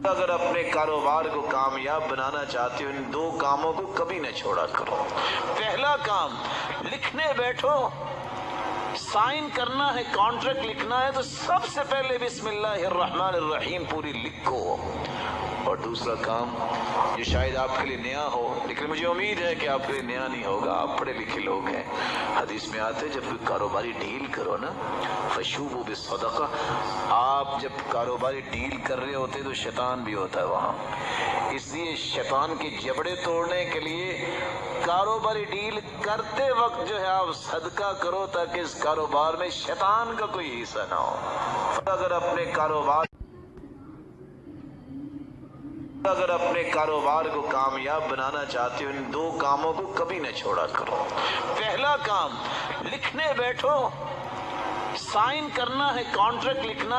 اگر اپنے کاروبار کو کامیاب بنانا چاہتے ہو، ان دو کاموں کو کبھی نہ چھوڑا کرو۔ پہلا کام، لکھنے بیٹھو، سائن کرنا ہے، کانٹریکٹ لکھنا ہے تو سب سے پہلے بسم اللہ الرحمن الرحیم پوری لکھو۔ اور دوسرا کام جو شاید آپ کے لیے نیا ہو، لیکن مجھے امید ہے کہ آپ کے لیے نیا نہیں ہوگا، آپ پڑھے لکھے لوگ ہیں۔ حدیث میں آتے جب کوئی کاروباری ڈیل کرو نا، فشوبوا بالصدقہ، آپ جب کاروباری ڈیل کر رہے ہوتے تو شیطان بھی ہوتا ہے وہاں، اس لیے شیطان کے جبڑے توڑنے کے لیے کاروباری ڈیل کرتے وقت جو ہے آپ صدقہ کرو تاکہ اس کاروبار میں شیطان کا کوئی حصہ نہ ہو۔ اگر اپنے کاروبار کو کامیاب بنانا چاہتے ہو، ان دو کاموں کو کبھی نہ چھوڑا کرو۔ پہلا کام، لکھنے بیٹھو، سائن کرنا ہے، کانٹریکٹ لکھنا ہے